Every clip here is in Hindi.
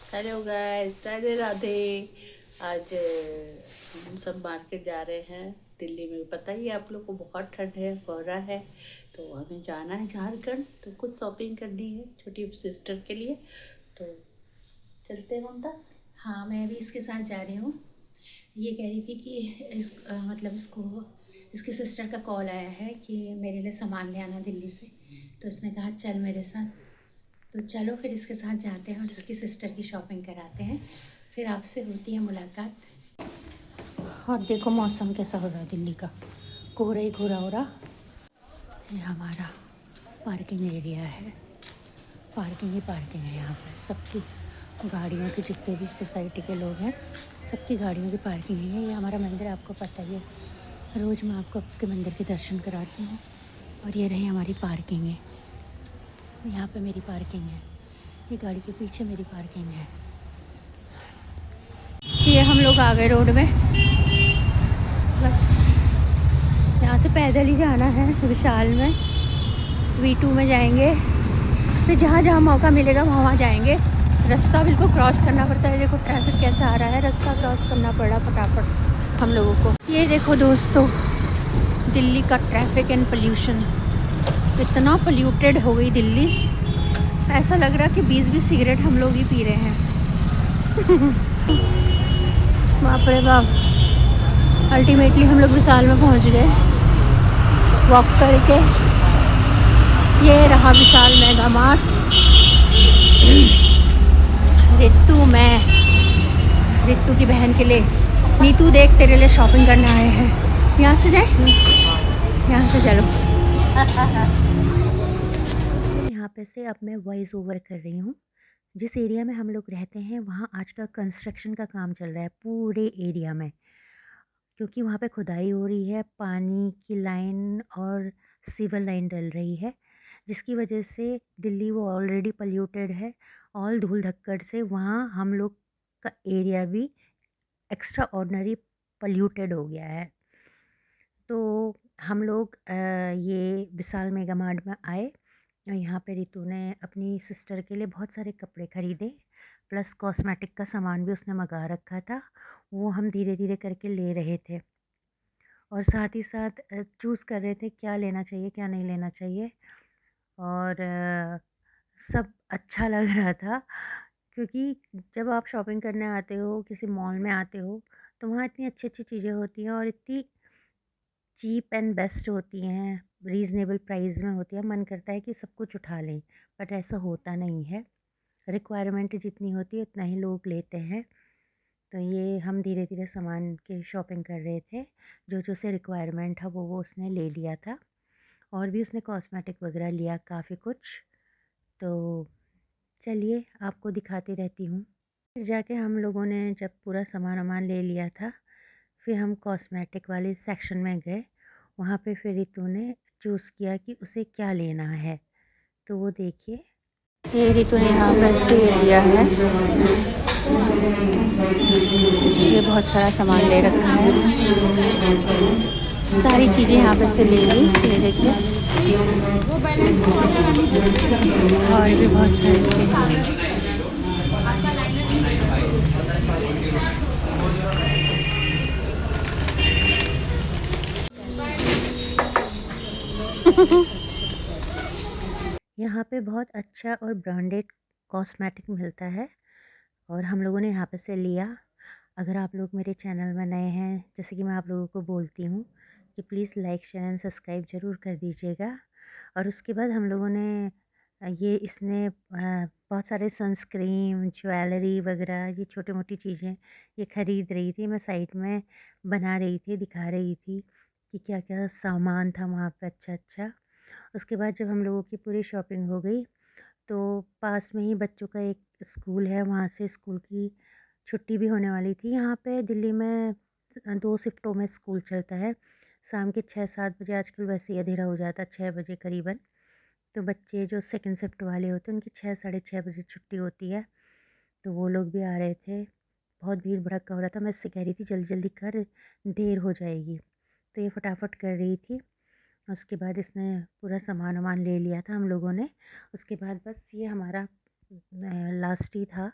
Hello guys, Radhe Radhe. आज हम सब मार्केट जा रहे हैं। दिल्ली में पता ही है आप लोग को, बहुत ठंड है, कोहरा है। तो हमें जाना है झारखंड, तो कुछ शॉपिंग करनी है छोटी सिस्टर के लिए। तो चलते हैं ममता। हाँ, मैं भी इसके साथ जा रही हूँ। ये कह रही थी कि मतलब इसको इसकी सिस्टर का कॉल आया है कि मेरे लिए सामान ले आना दिल्ली से। तो इसने कहा चल मेरे साथ। तो चलो फिर इसके साथ जाते हैं और इसकी सिस्टर की शॉपिंग कराते हैं। फिर आपसे होती है मुलाकात। और देखो मौसम कैसा हो रहा है दिल्ली का, कोहरा ही कोहरा हो रहा। ये हमारा पार्किंग एरिया है। पार्किंग ही पार्किंग है यहाँ पर सबकी गाड़ियों की, जितने भी सोसाइटी के लोग हैं सबकी गाड़ियों की पार्किंग है। ये हमारा मंदिर आपको पता ही है, रोज़ मैं आपको आपके मंदिर के दर्शन कराती हूँ। और ये रही हमारी पार्किंग है, यहाँ पे मेरी पार्किंग है, ये गाड़ी के पीछे मेरी पार्किंग है। ये हम लोग आ गए रोड में, बस यहाँ से पैदल ही जाना है। विशाल में V2 में जाएंगे, फिर जहाँ जहाँ मौका मिलेगा वहाँ वहाँ जाएंगे। रास्ता बिल्कुल क्रॉस करना पड़ता है। देखो ट्रैफिक कैसा आ रहा है, रास्ता क्रॉस करना पड़ा फटाफट हम लोगों को। ये देखो दोस्तों, दिल्ली का ट्रैफिक एंड पोल्यूशन, इतना पोल्यूटेड हो गई दिल्ली, ऐसा लग रहा कि 20-20 सिगरेट हम लोग ही पी रहे हैं। बाप रे बाप। अल्टीमेटली हम लोग विशाल में पहुंच गए वॉक करके। ये रहा विशाल मेगा मार्ट। रितु की बहन के लिए, नीतू देख तेरे लिए शॉपिंग करने आए हैं। यहाँ से जाए, यहाँ से चलो। यहाँ पे से अब मैं वॉइस ओवर कर रही हूँ। जिस एरिया में हम लोग रहते हैं वहाँ आज का कंस्ट्रक्शन का काम चल रहा है पूरे एरिया में, क्योंकि वहाँ पे खुदाई हो रही है, पानी की लाइन और सीवर लाइन डल रही है, जिसकी वजह से दिल्ली वो ऑलरेडी पोल्यूटेड है। ऑल धूल धक्कड़ से वहाँ हम लोग का एरिया भी एक्स्ट्रा ऑर्डनरी पोल्यूटेड हो गया है। तो हम लोग ये विशाल मेगा मार्ट में आए और यहाँ पे रितु ने अपनी सिस्टर के लिए बहुत सारे कपड़े ख़रीदे, प्लस कॉस्मेटिक का सामान भी उसने मंगा रखा था। वो हम धीरे धीरे करके ले रहे थे और साथ ही साथ चूज़ कर रहे थे क्या लेना चाहिए क्या नहीं लेना चाहिए। और सब अच्छा लग रहा था, क्योंकि जब आप शॉपिंग करने आते हो, किसी मॉल में आते हो, तो वहाँ इतनी अच्छी-अच्छी चीज़ें होती हैं और इतनी चीप एंड बेस्ट होती हैं, रीज़नेबल प्राइस में होती है। मन करता है कि सब कुछ उठा लें, बट ऐसा होता नहीं है। रिक्वायरमेंट जितनी होती है उतना ही लोग लेते हैं। तो ये हम धीरे-धीरे सामान की शॉपिंग कर रहे थे। जो उसे रिक्वायरमेंट था वो उसने ले लिया था और भी उसने कॉस्मेटिक वगैरह लिया काफ़ी कुछ। तो चलिए आपको दिखाती रहती हूँ। फिर जाके हम लोगों ने जब पूरा सामान-वामान ले लिया था, फिर हम कॉस्मेटिक वाले सेक्शन में गए। वहाँ पे फिर रितु ने चूज़ किया कि उसे क्या लेना है, तो वो देखिए। ये रितु ने यहाँ पे से लिया है, ये बहुत सारा सामान ले रखा है, सारी चीज़ें यहाँ पे से ले ली। ये देखिए, और भी बहुत सारी चीज़ें। यहाँ पे बहुत अच्छा और ब्रांडेड कॉस्मेटिक मिलता है और हम लोगों ने यहाँ पे से लिया। अगर आप लोग मेरे चैनल में नए हैं, जैसे कि मैं आप लोगों को बोलती हूँ कि please like share and subscribe ज़रूर कर दीजिएगा। और उसके बाद हम लोगों ने ये इसने बहुत सारे सनस्क्रीन, ज्वेलरी वगैरह, ये छोटी मोटी चीज़ें ये ख़रीद रही थी। मैं साइड में बना रही थी, दिखा रही थी कि क्या क्या सामान था वहाँ पे अच्छा अच्छा। उसके बाद जब हम लोगों की पूरी शॉपिंग हो गई, तो पास में ही बच्चों का एक स्कूल है, वहाँ से स्कूल की छुट्टी भी होने वाली थी। यहाँ पे दिल्ली में 2 शिफ्टों में स्कूल चलता है। शाम के 6-7 बजे, आजकल वैसे ही अंधेरा हो जाता है 6 बजे करीबन। तो बच्चे जो सेकंड शिफ्ट वाले होते हैं उनकी 6 साढ़े 6 बजे छुट्टी होती है। तो वो लोग भी आ रहे थे। बहुत भीड़ भड़क्का हो रहा था। मैं इससे कह रही थी जल्दी जल्दी कर, देर हो जाएगी। तो ये फटाफट कर रही थी। उसके बाद इसने पूरा सामान-वामान ले लिया था हम लोगों ने। उसके बाद बस ये हमारा लास्ट ही था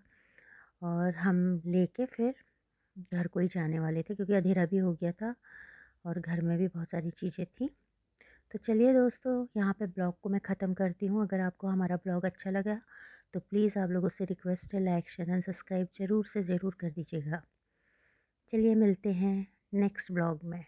और हम लेके फिर घर को ही जाने वाले थे क्योंकि अंधेरा भी हो गया था और घर में भी बहुत सारी चीज़ें थी। तो चलिए दोस्तों, यहाँ पे ब्लॉग को मैं ख़त्म करती हूँ। अगर आपको हमारा ब्लॉग अच्छा लगा तो प्लीज़ आप लोगों से रिक्वेस्ट है, लाइक शेयर एंड सब्सक्राइब ज़रूर से ज़रूर कर दीजिएगा। चलिए मिलते हैं नेक्स्ट ब्लॉग में।